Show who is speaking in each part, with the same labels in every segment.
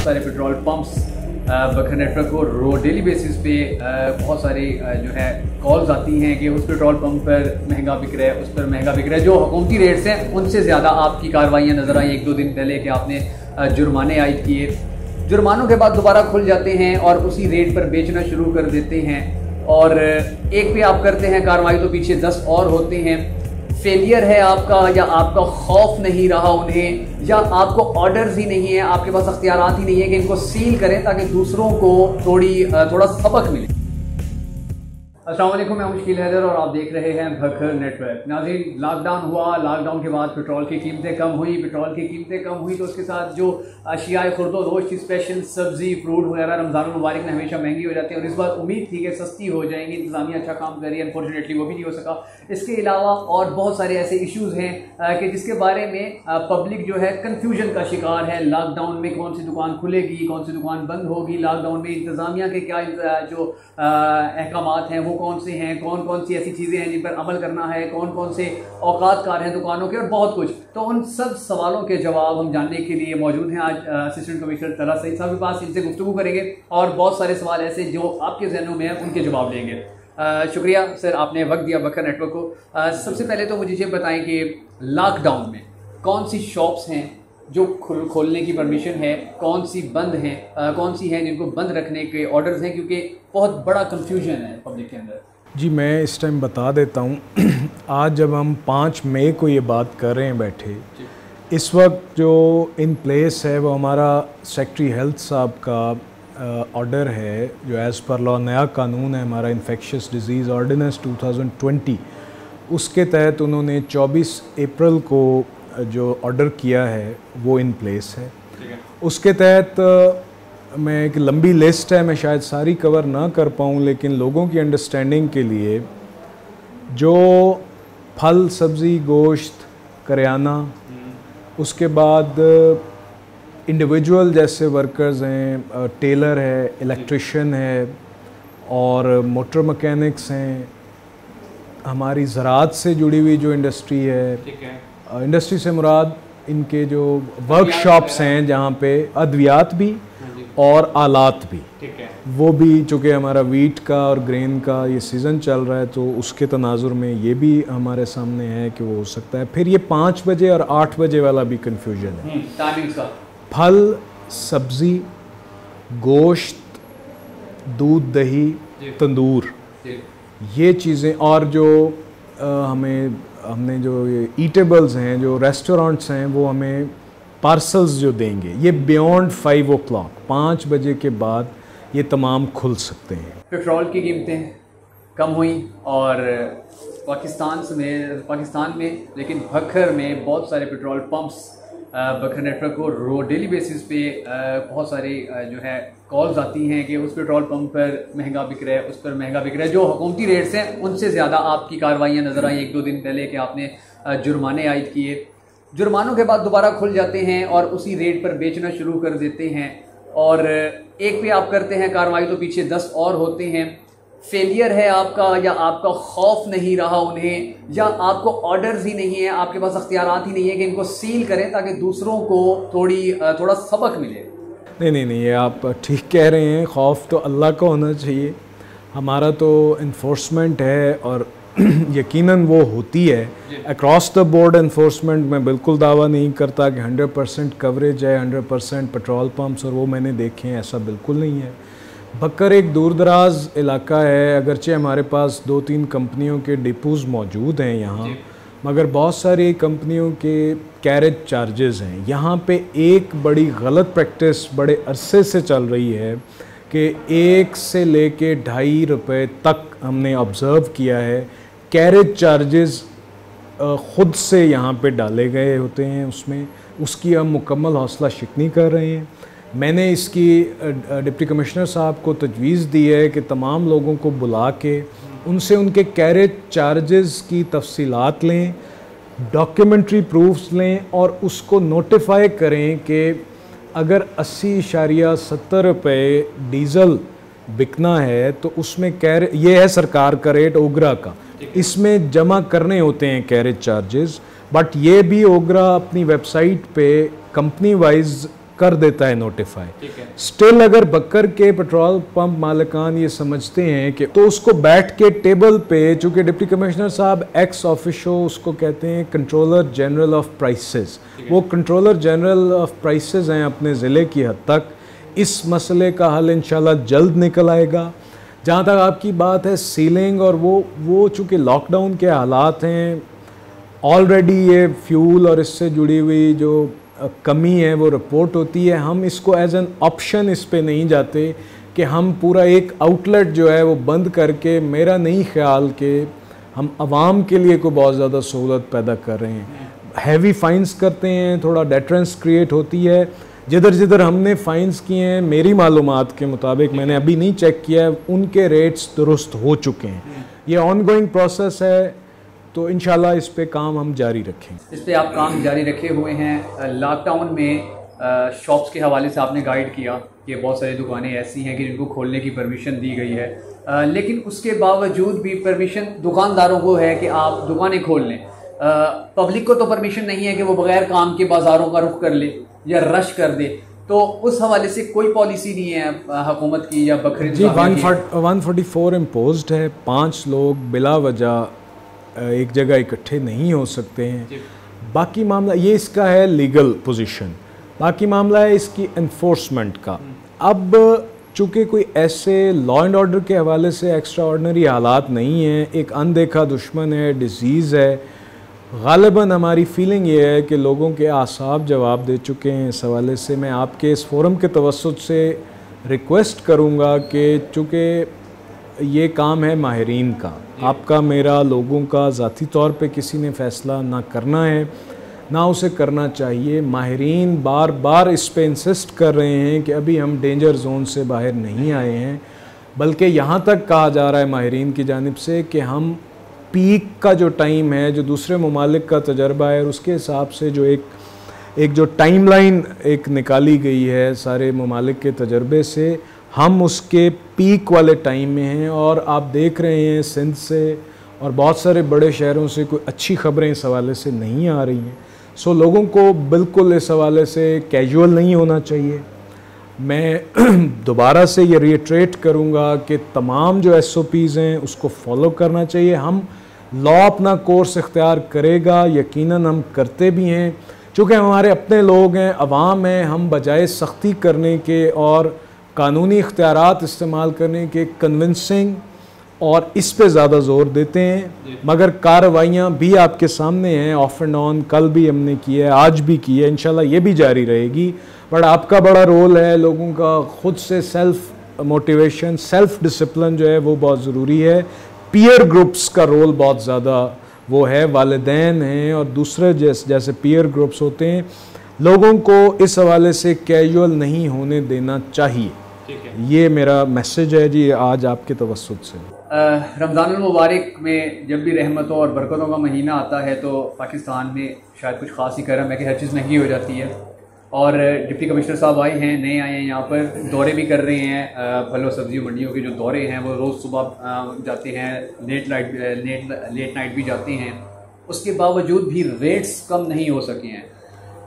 Speaker 1: सारे petrol pumps बकर network को daily basis पे बहुत सारी जो है कॉल्स आती हैं कि उस पेट्रोल पंप पर महंगा बिक रहा है, उस पर महंगा बिक रहा है। जो हुकूमती रेट्स हैं उनसे ज़्यादा आपकी कार्रवाइयाँ नज़र आई एक दो दिन पहले कि आपने जुर्माने आयद किए, जुर्मानों के बाद दोबारा खुल जाते हैं और उसी रेट पर बेचना शुरू कर देते हैं। और एक पे आप करते हैं कार्रवाई तो पीछे 10 और होते हैं। फेलियर है आपका, या आपका खौफ नहीं रहा उन्हें, या आपको ऑर्डर्स ही नहीं है, आपके पास अख्तियारात ही नहीं है कि इनको सील करें ताकि दूसरों को थोड़ा सबक मिले। अस्सलाम वालेकुम, मैं मुश्किल हैदर और आप देख रहे हैं भखर नेटवर्क। नाज़रीन, लॉकडाउन हुआ, लॉकडाउन के बाद पेट्रोल की कीमतें कम हुई, पेट्रोल की कीमतें कम हुई तो उसके साथ जो अशियाए खुर्दोनोश, स्पेशल सब्ज़ी फ्रूट वगैरह रमज़ान मुबारक में हमेशा महंगी हो जाती है और इस बार उम्मीद थी कि सस्ती हो जाएंगी। इंतज़ामिया अच्छा काम कर रही है, अनफॉर्चुनेटली वो भी नहीं हो सका। इसके अलावा और बहुत सारे ऐसे इशूज़ हैं कि जिसके बारे में पब्लिक जो है कन्फ्यूजन का शिकार है। लॉकडाउन में कौन सी दुकान खुलेगी, कौन सी दुकान बंद होगी, लॉकडाउन में इंतज़ामिया के क्या जो अहकामात हैं वो कौन से हैं, कौन कौन सी ऐसी चीज़ें हैं जिन पर अमल करना है, कौन कौन से औकात कार हैं दुकानों के, और बहुत कुछ। तो उन सब सवालों के जवाब हम जानने के लिए मौजूद हैं आज असिस्टेंट कमिश्नर तलहा सईद साहब के पास। इनसे गुफ्तगू करेंगे और बहुत सारे सवाल ऐसे जो आपके जहनों में हैं उनके जवाब लेंगे। शुक्रिया सर, आपने वक्त दिया बकर नेटवर्क को। सबसे पहले तो मुझे ये बताएं कि लॉकडाउन में कौन सी शॉप्स हैं जो खोलने की परमिशन है, कौन सी बंद हैं, कौन सी हैं जिनको बंद रखने के ऑर्डर्स हैं, क्योंकि बहुत बड़ा कंफ्यूजन है पब्लिक के अंदर।
Speaker 2: जी, मैं इस टाइम बता देता हूँ। आज जब हम 5 मई को ये बात कर रहे हैं बैठे, इस वक्त जो इन प्लेस है वो हमारा सेक्रेटरी हेल्थ साहब का ऑर्डर है, जो एज़ पर लॉ नया कानून है हमारा इन्फेक्शियस डिजीज़ ऑर्डिनेंस 2020, उसके तहत उन्होंने 24 अप्रैल को जो ऑर्डर किया है वो इन प्लेस है। उसके तहत मैं एक लंबी लिस्ट है, मैं शायद सारी कवर ना कर पाऊँ, लेकिन लोगों की अंडरस्टैंडिंग के लिए जो फल, सब्ज़ी, गोश्त, करियाना, उसके बाद इंडिविजुअल जैसे वर्कर्स हैं, टेलर है, इलेक्ट्रिशियन है और मोटर मैकेनिक्स हैं, हमारी ज़राअत से जुड़ी हुई जो इंडस्ट्री है, इंडस्ट्री से मुराद इनके जो वर्कशॉप्स हैं जहाँ पे अद्वियात भी और आलात भी, वो भी, चूँकि हमारा वीट का और ग्रेन का ये सीज़न चल रहा है तो उसके तनाजुर में ये भी हमारे सामने है कि वो हो सकता है। फिर ये 5 बजे और 8 बजे वाला भी कन्फ्यूजन है। फल, सब्ज़ी, गोश्त, दूध, दही, तंदूर, ये चीज़ें, और जो हमने जो ये ईटेबल्स हैं, जो रेस्टोरेंट्स हैं, वो हमें पार्सल्स जो देंगे ये बियॉन्ड 5 o'clock, 5 बजे के बाद ये तमाम खुल सकते हैं।
Speaker 1: पेट्रोल की कीमतें कम हुई और पाकिस्तान में लेकिन भखर में बहुत सारे पेट्रोल पंप्स बकर नेटवर्क को डेली बेसिस पे बहुत सारी जो है कॉल्स आती हैं कि उस पेट्रोल पंप पर महंगा बिक रहा है, उस पर महंगा बिक रहा है। जो हुकूमती रेट्स हैं उनसे ज़्यादा आपकी कार्रवाइयाँ नज़र आई एक दो दिन पहले कि आपने जुर्माने आयद किए, जुर्मानों के बाद दोबारा खुल जाते हैं और उसी रेट पर बेचना शुरू कर देते हैं। और एक पे आप करते हैं कार्रवाई तो पीछे 10 और होते हैं। फेलियर है आपका, या आपका खौफ नहीं रहा उन्हें, या आपको ऑर्डर्स ही नहीं है, आपके पास अख्तियारात ही नहीं है कि इनको सील करें ताकि दूसरों को थोड़ा सबक मिले।
Speaker 2: नहीं, ये आप ठीक कह रहे हैं। खौफ तो अल्लाह का होना चाहिए, हमारा तो इन्फोर्समेंट है और यकीनन वो होती है अक्रॉस द बोर्ड इन्फोर्समेंट। मैं बिल्कुल दावा नहीं करता कि 100% कवरेज है, 100% पेट्रोल पंप्स, और वो मैंने देखे हैं, ऐसा बिल्कुल नहीं है। बकर एक दूर दराज इलाका है, अगरचे हमारे पास 2-3 कंपनियों के डिपोज़ मौजूद हैं यहाँ, मगर बहुत सारी कंपनियों के कैरेज चार्जेस हैं। यहाँ पे एक बड़ी गलत प्रैक्टिस बड़े अरसे से चल रही है कि 1 से लेके ₹2.5 तक हमने ऑब्ज़र्व किया है कैरेज चार्जेस ख़ुद से यहाँ पे डाले गए होते हैं। उसकी हम मुकम्मल हौसला शिकनी कर रहे हैं। मैंने इसकी डिप्टी कमिश्नर साहब को तजवीज़ दी है कि तमाम लोगों को बुला के उनसे उनके कैरेज चार्जेस की तफसीलात लें, डॉक्यूमेंट्री प्रूफ्स लें और उसको नोटिफाई करें कि अगर 80.70 रुपये डीज़ल बिकना है तो उसमें ये है सरकार का रेट ओगरा का, इसमें जमा करने होते हैं कैरेज चार्जेस। बट ये भी ओगरा अपनी वेबसाइट पे कंपनी वाइज कर देता है नोटिफाई। स्टिल अगर बकर के पेट्रोल पंप मालिकान ये समझते हैं कि तो उसको बैठ के टेबल पे, चूँकि डिप्टी कमिश्नर साहब एक्स ऑफिशो उसको कहते हैं कंट्रोलर जनरल ऑफ प्राइसेस, वो कंट्रोलर जनरल ऑफ प्राइसेस हैं अपने ज़िले की हद तक। इस मसले का हल इंशाल्लाह जल्द निकल आएगा। जहाँ तक आपकी बात है सीलिंग और वो चूँकि लॉकडाउन के हालात हैं, ऑलरेडी ये फ्यूल और इससे जुड़ी हुई जो कमी है वो रिपोर्ट होती है। हम इसको एज एन ऑप्शन इस पे नहीं जाते कि हम पूरा एक आउटलेट जो है वो बंद करके, मेरा नहीं ख्याल कि हम आवाम के लिए कोई बहुत ज़्यादा सहूलत पैदा कर रहे हैं। हैवी फाइन्स करते हैं, थोड़ा डेटरेंस क्रिएट होती है। जिधर जिधर हमने फाइन्स किए हैं मेरी मालूमात के मुताबिक, मैंने अभी नहीं चेक किया है, उनके रेट्स दुरुस्त हो चुके हैं। ये ऑनगोइंग प्रोसेस है, तो इंशाल्लाह इस पे काम हम जारी रखें।
Speaker 1: इस पे आप काम जारी रखे हुए हैं। लॉकडाउन में शॉप्स के हवाले से आपने गाइड किया कि बहुत सारी दुकानें ऐसी हैं कि जिनको खोलने की परमिशन दी गई है, लेकिन उसके बावजूद भी परमिशन दुकानदारों को है कि आप दुकानें खोल लें। पब्लिक को तो परमिशन नहीं है कि वो बगैर काम के बाज़ारों का रुख कर ले या रश कर दे। तो उस हवाले से कोई पॉलिसी नहीं है हुकूमत की या बकरीद
Speaker 2: जी? 144 इम्पोज्ड है। 5 लोग बिला वजह एक जगह इकट्ठे नहीं हो सकते हैं। बाकी मामला ये इसका है लीगल पोजीशन, बाकी मामला है इसकी एनफोर्समेंट का। अब चूँकि कोई ऐसे लॉ एंड ऑर्डर के हवाले से एक्स्ट्रा ऑर्डनरी हालात नहीं हैं, एक अनदेखा दुश्मन है, डिजीज़ है, ग़ालिबन हमारी फीलिंग ये है कि लोगों के आसाब जवाब दे चुके हैं। इस हवाले से मैं आपके इस फोरम के तवस्सुत से रिक्वेस्ट करूँगा कि चूँकि ये काम है माहिरीन का, आपका मेरा लोगों का ज़ाती तौर पे किसी ने फ़ैसला ना करना है ना उसे करना चाहिए। माहिरीन बार बार इस पे इंसिस्ट कर रहे हैं कि अभी हम डेंजर जोन से बाहर नहीं आए हैं, बल्कि यहाँ तक कहा जा रहा है माहिरीन की जानिब से कि हम पीक का जो टाइम है, जो दूसरे ममालिक का तजर्बा है, उसके हिसाब से जो एक जो टाइमलाइन एक निकाली गई है सारे ममालिक के तजर्बे से, हम उसके पीक वाले टाइम में हैं। और आप देख रहे हैं सिंध से और बहुत सारे बड़े शहरों से कोई अच्छी खबरें इस हवाले से नहीं आ रही हैं। सो लोगों को बिल्कुल इस हवाले से कैजुअल नहीं होना चाहिए। मैं दोबारा से ये रिट्रेट करूँगा कि तमाम जो SOPs हैं उसको फॉलो करना चाहिए। हम लॉ अपना कोर्स इख्तियार करेगा, यकीनन हम करते भी हैं, चूँकि हमारे अपने लोग हैं, अवाम हैं। हम बजाय सख्ती करने के और कानूनी इख्तियारात इस्तेमाल करने के कन्विंसिंग और इस पे ज़्यादा ज़ोर देते हैं, मगर कार्रवाइयाँ भी आपके सामने हैं, ऑफ एंड ऑन। कल भी हमने की है, आज भी की है, इंशाल्लाह ये भी जारी रहेगी। बट आपका बड़ा रोल है, लोगों का खुद से सेल्फ मोटिवेशन, सेल्फ डिसिप्लिन जो है वो बहुत ज़रूरी है। पीयर ग्रुप्स का रोल बहुत ज़्यादा वो है, वालिदैन हैं और दूसरे जैसे पीयर ग्रुप्स होते हैं। लोगों को इस हवाले से कैजुअल नहीं होने देना चाहिए। ये मेरा मैसेज है जी आज आपके तवस्सुत से।
Speaker 1: रमज़ानुल मुबारक में जब भी रहमतों और बरकतों का महीना आता है तो पाकिस्तान में शायद कुछ खास ही करम है कि हर चीज़ महंगी हो जाती है। और डिप्टी कमिश्नर साहब आए हैं, नए आए हैं, यहाँ पर दौरे भी कर रहे हैं। फल और सब्जी मंडियों के जो दौरे हैं वो रोज़ सुबह जाते हैं, लेट नाइट भी जाते हैं। उसके बावजूद भी रेट्स कम नहीं हो सके हैं।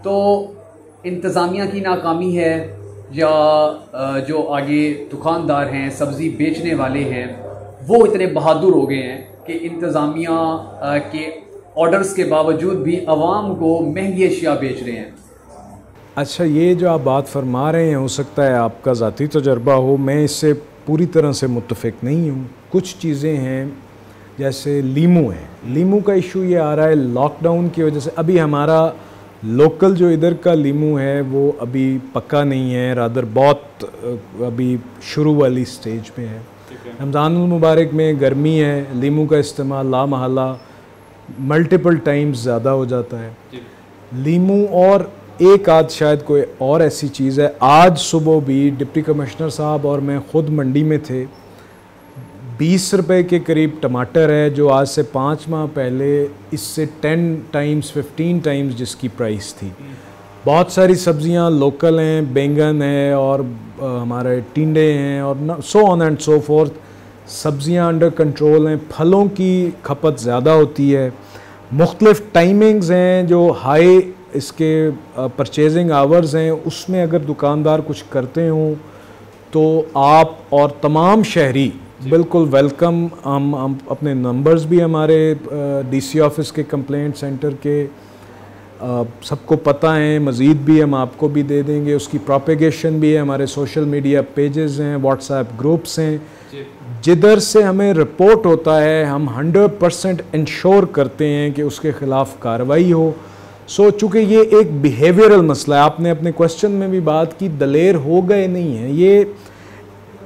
Speaker 1: तो इंतज़ामिया की नाकामी है या जो आगे दुकानदार हैं, सब्ज़ी बेचने वाले हैं, वो इतने बहादुर हो गए हैं कि इंतज़ामिया के ऑर्डर्स के बावजूद भी आवाम को महंगी अशिया बेच रहे हैं।
Speaker 2: अच्छा, ये जो आप बात फरमा रहे हैं हो सकता है आपका ज़ाती तजर्बा हो, मैं इससे पूरी तरह से मुत्तफ़िक नहीं हूँ। कुछ चीज़ें हैं जैसे लीमू है, लीमू का इशू ये आ रहा है लॉकडाउन की वजह से। अभी हमारा लोकल जो इधर का लीमू है वो अभी पक्का नहीं है, रादर बहुत अभी शुरू वाली स्टेज पे है। रमज़ानुल मुबारक में गर्मी है, लीमू का इस्तेमाल लामहला मल्टीपल टाइम्स ज़्यादा हो जाता है। लीमू और एक आध शायद कोई और ऐसी चीज़ है। आज सुबह भी डिप्टी कमिश्नर साहब और मैं ख़ुद मंडी में थे, 20 रुपए के करीब टमाटर है जो आज से 5 माह पहले इससे 10 टाइम्स 15 टाइम्स जिसकी प्राइस थी। बहुत सारी सब्ज़ियां लोकल हैं, बैंगन है और हमारे टिंडे हैं और so on and so fourth. सब्ज़ियां अंडर कंट्रोल हैं, फलों की खपत ज़्यादा होती है। मुख्तलिफ टाइमिंग्स हैं जो हाई इसके परचेजिंग आवर्स हैं उसमें अगर दुकानदार कुछ करते हों तो आप और तमाम शहरी बिल्कुल वेलकम। हम अपने नंबर्स भी हमारे डीसी ऑफिस के कंप्लेंट सेंटर के सबको पता है, मज़ीद भी हम आपको भी दे देंगे। उसकी प्रोपेगेशन भी है, हमारे सोशल मीडिया पेजेस हैं, व्हाट्सएप ग्रुप्स हैं, जिधर से हमें रिपोर्ट होता है हम 100% इंश्योर करते हैं कि उसके ख़िलाफ़ कार्रवाई हो। सो चूँकि ये एक बिहेवियरल मसला है, आपने अपने क्वेश्चन में भी बात की, दलेर हो गए नहीं हैं, ये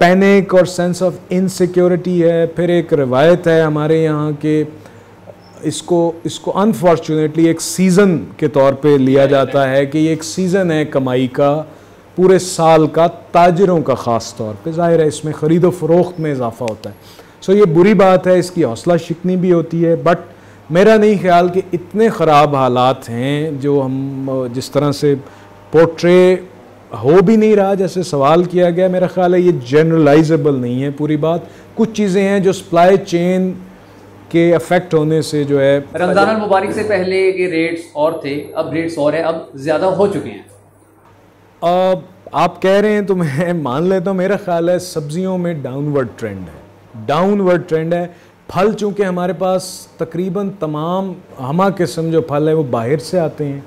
Speaker 2: पैनिक और सेंस ऑफ इनसिक्योरिटी है। फिर एक रिवायत है हमारे यहाँ के इसको अनफॉर्चुनेटली एक सीज़न के तौर पे लिया जाता है कि ये एक सीज़न है कमाई का पूरे साल का, ताजिरों का ख़ास तौर पे। ज़ाहिर है इसमें ख़रीदो फ़रोख्त में इजाफ़ा होता है। सो ये बुरी बात है, इसकी हौसला शिकनी भी होती है, बट मेरा नहीं ख्याल कि इतने ख़राब हालात हैं जो हम जिस तरह से पोर्ट्रे हो भी नहीं रहा जैसे सवाल किया गया। मेरा ख्याल है ये जनरलाइजेबल नहीं है पूरी बात। कुछ चीज़ें हैं जो सप्लाई चेन के अफेक्ट होने से जो है।
Speaker 1: रमज़ान अल मुबारक से पहले के रेट्स और थे, अब रेट्स और है, अब ज़्यादा हो चुके हैं।
Speaker 2: आप कह रहे हैं तो मैं मान लेता हूँ। मेरा ख्याल है सब्जियों में डाउनवर्ड ट्रेंड है। फल चूँकि हमारे पास तकरीबन तमाम हमा किस्म जो फल है वो बाहर से आते हैं,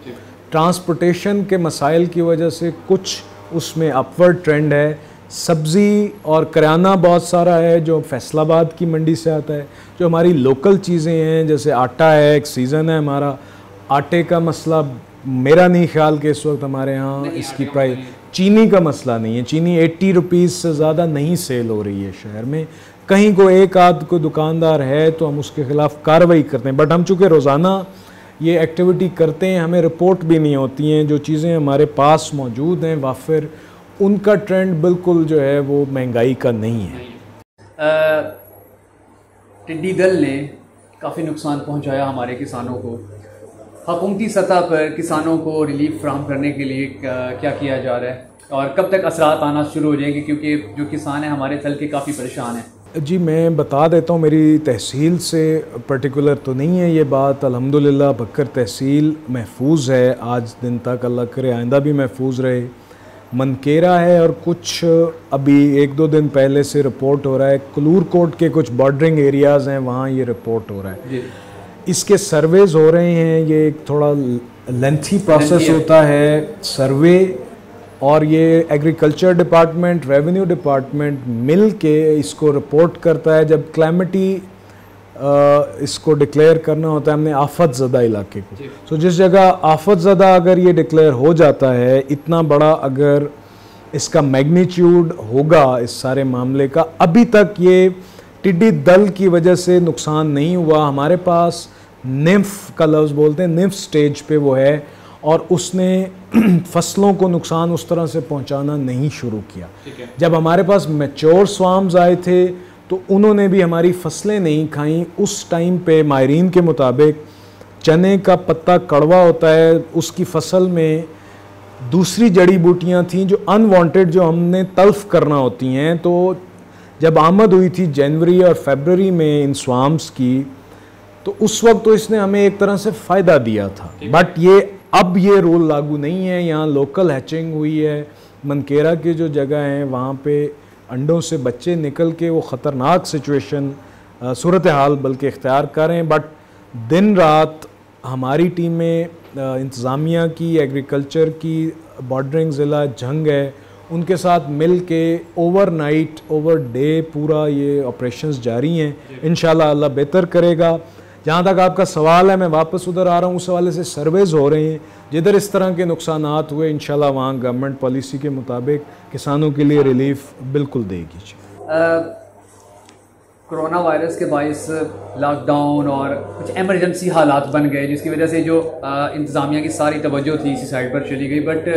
Speaker 2: ट्रांसपोर्टेशन के मसाइल की वजह से कुछ उसमें अपवर्ड ट्रेंड है। सब्ज़ी और करियाना बहुत सारा है जो फैसलाबाद की मंडी से आता है। जो हमारी लोकल चीज़ें हैं जैसे आटा है, एक सीज़न है हमारा आटे का मसला, मेरा नहीं ख्याल कि इस वक्त हमारे यहाँ इसकी प्राइस। चीनी का मसला नहीं है, चीनी 80 रुपीज़ से ज़्यादा नहीं सेल हो रही है शहर में। कहीं को एक आध को दुकानदार है तो हम उसके ख़िलाफ़ कार्रवाई करते हैं, बट हम चूँकि रोज़ाना ये एक्टिविटी करते हैं हमें रिपोर्ट भी नहीं होती हैं। जो चीज़ें हमारे पास मौजूद हैं वाफिर, उनका ट्रेंड बिल्कुल जो है वो महंगाई का नहीं है।
Speaker 1: टिड्डी दल ने काफ़ी नुकसान पहुंचाया हमारे किसानों को। हुकूमती सतह पर किसानों को रिलीफ फ्राहम करने के लिए क्या किया जा रहा है और कब तक असरात आना शुरू हो जाएंगे, क्योंकि जो किसान हैं हमारे थल के काफ़ी परेशान हैं।
Speaker 2: जी मैं बता देता हूँ, मेरी तहसील से पर्टिकुलर तो नहीं है ये बात। अल्हम्दुलिल्लाह बक्कर तहसील महफूज है आज दिन तक, अल्लाह करे आइंदा भी महफूज रहे। मनकेरा है और कुछ अभी 1-2 दिन पहले से रिपोर्ट हो रहा है कलूर कोट के कुछ बॉर्डरिंग एरियाज़ हैं वहाँ ये रिपोर्ट हो रहा है। इसके सर्वेज हो रहे हैं, ये एक थोड़ा लेंथी प्रोसेस होता है सर्वे, और ये एग्रीकल्चर डिपार्टमेंट, रेवेन्यू डिपार्टमेंट मिल के इसको रिपोर्ट करता है। जब क्लैमिटी इसको डिक्लेयर करना होता है हमने आफत ज़दा इलाके को, तो जिस जगह आफत ज़दा अगर ये डिक्लेयर हो जाता है, इतना बड़ा अगर इसका मैग्नीट्यूड होगा इस सारे मामले का, अभी तक ये टिड्डी दल की वजह से नुकसान नहीं हुआ। हमारे पास निम्फ का लफ्ज़ बोलते हैं, निम्फ स्टेज पे वो है और उसने फसलों को नुकसान उस तरह से पहुंचाना नहीं शुरू किया। जब हमारे पास मैच्योर स्वाम्स आए थे तो उन्होंने भी हमारी फसलें नहीं खाई। उस टाइम पे माहिरीन के मुताबिक चने का पत्ता कड़वा होता है, उसकी फसल में दूसरी जड़ी बूटियाँ थीं जो अनवांटेड, जो हमने तल्फ करना होती हैं। तो जब आमद हुई थी जनवरी और फरवरी में इन स्वाम्स की, तो उस वक्त तो इसने हमें एक तरह से फ़ायदा दिया था, बट ये अब ये रूल लागू नहीं है। यहाँ लोकल हैचिंग हुई है, मनकेरा की जो जगह हैं वहाँ पे अंडों से बच्चे निकल के वो ख़तरनाक सिचुएशन सूरत हाल बल्कि इख्तियार कर रहे हैं। बट दिन रात हमारी टीमें इंतज़ामिया की, एग्रीकल्चर की, बॉर्डरिंग ज़िला जंग है, उनके साथ मिल के ओवरनाइट ओवर डे पूरा ये ऑपरेशंस जारी हैं। इंशाल्लाह अल्लाह बेहतर करेगा। जहाँ तक आपका सवाल है, मैं वापस उधर आ रहा हूँ, उस हवाले से सर्वेज़ हो रहे हैं जिधर इस तरह के नुकसानात हुए, इंशाल्लाह वहाँ गवर्नमेंट पॉलिसी के मुताबिक किसानों के लिए रिलीफ बिल्कुल देगी।
Speaker 1: कोरोना वायरस के बायस लॉकडाउन और कुछ एमरजेंसी हालात बन गए, जिसकी वजह से जो इंतज़ामिया की सारी तवज्जो थी इसी साइड पर चली गई। बट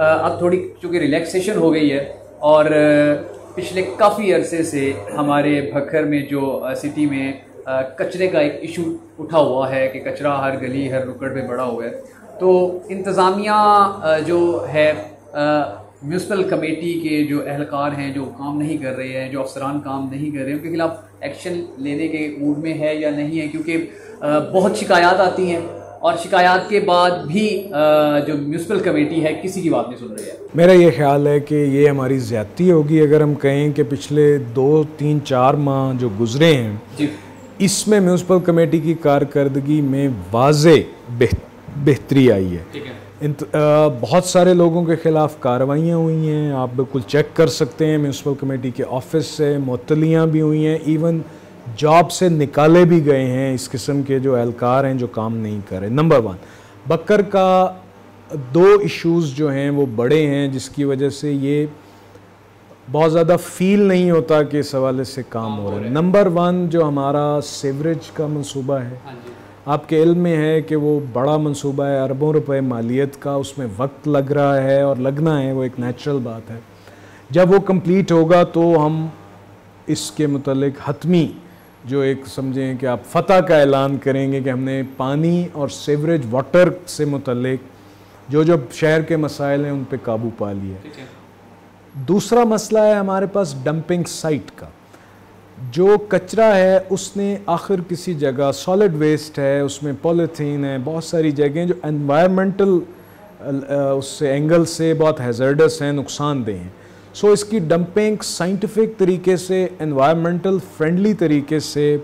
Speaker 1: अब थोड़ी चूँकि रिलैक्सेशन हो गई है और पिछले काफ़ी अरसे से हमारे भक्कर में जो सिटी में कचरे का एक इशू उठा हुआ है कि कचरा हर गली हर नुक्कड़ पे बड़ा हुआ है, तो इंतज़ामिया जो है म्यूनसिपल कमेटी के जो एहलकार हैं जो काम नहीं कर रहे हैं, जो अफसरान काम नहीं कर रहे हैं, उनके खिलाफ एक्शन लेने के मूड में है या नहीं है? क्योंकि बहुत शिकायत आती हैं और शिकायत के बाद भी जो म्यूनसिपल कमेटी है किसी की बात नहीं सुन रही है।
Speaker 2: मेरा ये ख्याल है कि ये हमारी ज़्यादती होगी अगर हम कहें कि पिछले 2, 3, 4 माह जो गुजरे हैं
Speaker 1: जी, इसमें
Speaker 2: म्यूनसिपल कमेटी की कारकर्दगी में वाज़े बेहतरी आई है।
Speaker 1: ठीक है।
Speaker 2: बहुत सारे लोगों के ख़िलाफ़ कार्रवाइयाँ हुई हैं, आप बिल्कुल चेक कर सकते हैं। म्यूनसिपल कमेटी के ऑफिस से मुअत्तलियाँ भी हुई हैं, इवन जॉब से निकाले भी गए हैं इस किस्म के जो एहलकार हैं जो काम नहीं कर रहे। नंबर 1, बकर का 2 इश्यूज़ जो हैं वो बड़े हैं जिसकी वजह से ये बहुत ज़्यादा फील नहीं होता कि इस हवाले से काम हो रहा है। नंबर 1 जो हमारा सीवरेज का मंसूबा है, आपके इल्म में है कि वो बड़ा मंसूबा है, अरबों रुपए मालियत का, उसमें वक्त लग रहा है और लगना है, वो एक नेचुरल बात है। जब वो कंप्लीट होगा तो हम इसके मुतल्लिक हतमी जो एक समझें कि आप फ़तह का ऐलान करेंगे कि हमने पानी और सीवरेज वाटर से मुतल्लिक जो जो शहर के मसाइल हैं उन पे काबू पा लिया। दूसरा मसला है हमारे पास डंपिंग साइट का। जो कचरा है उसने आखिर किसी जगह सॉलिड वेस्ट है, उसमें पॉलीथीन है, बहुत सारी जगहें जो एनवायरमेंटल उससे एंगल से बहुत हैज़र्डस हैं, नुकसानदेह हैं। सो इसकी डंपिंग साइंटिफिक तरीके से, एनवायरमेंटल फ्रेंडली तरीके से,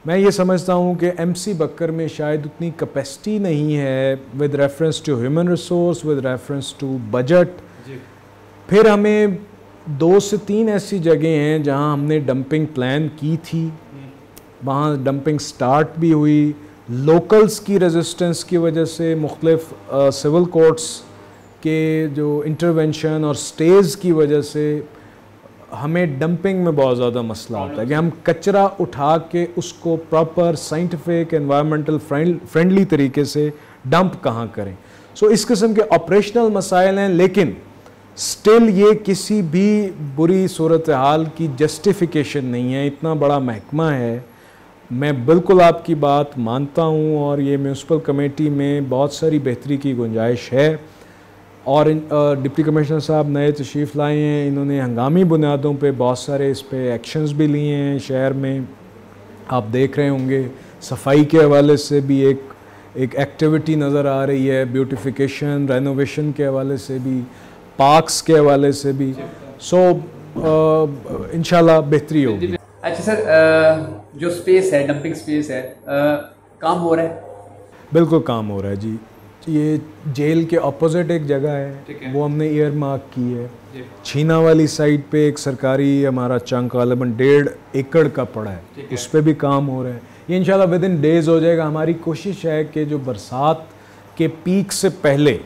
Speaker 2: मैं ये समझता हूँ कि एमसी बकर में शायद उतनी कैपेसिटी नहीं है with reference to human resource, with reference to budget. फिर हमें 2 से 3 ऐसी जगह हैं जहाँ हमने डंपिंग प्लान की थी, वहाँ डंपिंग स्टार्ट भी हुई। लोकल्स की रेजिस्टेंस की वजह से मुख्तलिफ सिविल कोर्ट्स के जो इंटरवेंशन और स्टेज की वजह से हमें डंपिंग में बहुत ज़्यादा मसला होता है कि हम कचरा उठा के उसको प्रॉपर साइंटिफिक एनवायरमेंटल फ्रेंडली तरीके से डंप कहाँ करें। सो इस किस्म के ऑपरेशनल मसाइल हैं, लेकिन स्टिल ये किसी भी बुरी सूरत हाल की जस्टिफिकेशन नहीं है। इतना बड़ा महकमा है, मैं बिल्कुल आपकी बात मानता हूँ और ये म्यूनसिपल कमेटी में बहुत सारी बेहतरी की गुंजाइश है। और डिप्टी कमिश्नर साहब नए तशरीफ़ लाए हैं, इन्होंने हंगामी बुनियादों पे बहुत सारे इस पे एक्शंस भी लिए हैं। शहर में आप देख रहे होंगे सफाई के हवाले से भी एक एक्टिविटी नज़र आ रही है, ब्यूटिफिकेशन रेनोवेशन के हवाले से भी, पार्क्स के हवाले से भी। सो इंशाल्लाह बेहतरी होगी।
Speaker 1: अच्छा सर, जो स्पेस है, डंपिंग स्पेस है, काम हो रहा है?
Speaker 2: बिल्कुल काम हो रहा है जी। ये जेल के ऑपोजिट एक जगह है, वो हमने ईयर मार्क की है। छीना वाली साइड पे एक सरकारी हमारा चंक गालिबन 1.5 एकड़ का पड़ा है, उस पर भी काम हो रहा है। ये इंशाल्लाह विद इन डेज़ हो जाएगा। हमारी कोशिश है कि जो बरसात के पीक से पहले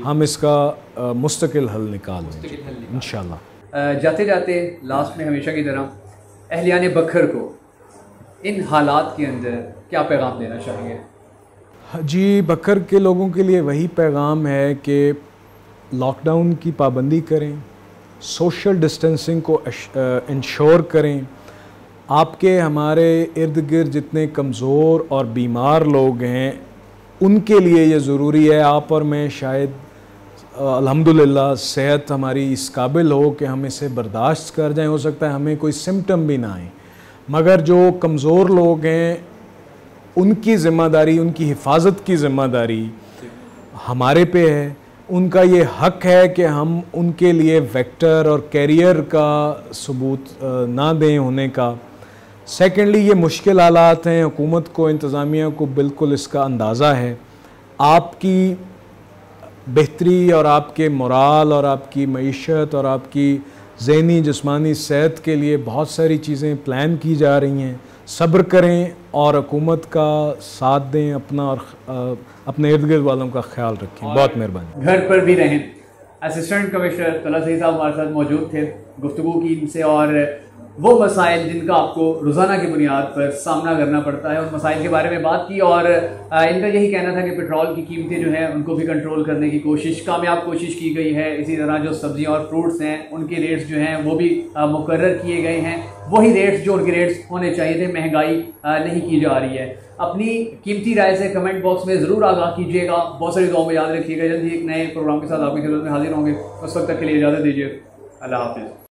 Speaker 2: हम इसका मुस्तकिल हल निकाल लें इंशाल्लाह।
Speaker 1: जाते जाते लास्ट में हमेशा की तरह अहलियान बकर को इन हालात के अंदर क्या पैगाम देना चाहिए?
Speaker 2: जी, बकर के लोगों के लिए वही पैगाम है कि लॉकडाउन की पाबंदी करें, सोशल डिस्टेंसिंग को इंश्योर करें। आपके हमारे इर्द गिर्द जितने कमज़ोर और बीमार लोग हैं उनके लिए ये ज़रूरी है। आप और मैं शायद अल्हम्दुलिल्लाह सेहत हमारी इस काबिल हो कि हम इसे बर्दाश्त कर जाएं, हो सकता है हमें कोई सिम्टम भी ना आए, मगर जो कमज़ोर लोग हैं उनकी ज़िम्मेदारी, उनकी हिफाजत की ज़िम्मेदारी हमारे पे है। उनका ये हक़ है कि हम उनके लिए वेक्टर और कैरियर का सबूत ना दें होने का। सेकेंडली, ये मुश्किल हालात हैं, हुकूमत को, इंतज़ामिया को बिल्कुल इसका अंदाज़ा है। आपकी बेहतरी और आपके मोराल और आपकी मईशत और आपकी ज़हनी जिस्मानी सेहत के लिए बहुत सारी चीज़ें प्लान की जा रही हैं। सब्र करें और हुकूमत का साथ दें, अपना और अपने इर्द गिर्द वालों का ख्याल रखें। बहुत मेहरबानी।
Speaker 1: घर पर भी रहें। असिस्टेंट कमिश्नर तलत सईद साहब हमारे साथ मौजूद थे, गुफ्तगू की इनसे और वो मसाइल जिनका आपको रोज़ाना की बुनियाद पर सामना करना पड़ता है, उन मसाइल के बारे में बात की। और इनका यही कहना था कि पेट्रोल की कीमतें जो हैं उनको भी कंट्रोल करने की कामयाब कोशिश की गई है। इसी तरह जो सब्जियां और फ्रूट्स हैं उनके रेट्स जो हैं वो भी मुकर्रर किए गए हैं, वही रेट्स जो उनके रेट्स होने चाहिए थे। महंगाई नहीं की जा रही है। अपनी कीमती राय से कमेंट बॉक्स में ज़रूर आगाह कीजिएगा। बहुत सारी दुआओं में याद रखिएगा। जल्दी एक नए प्रोग्राम के साथ आपकी खिदमत में हाजिर होंगे। उस वक्त तक के लिए इजाज़त दीजिए। अल्लाह हाफिज़।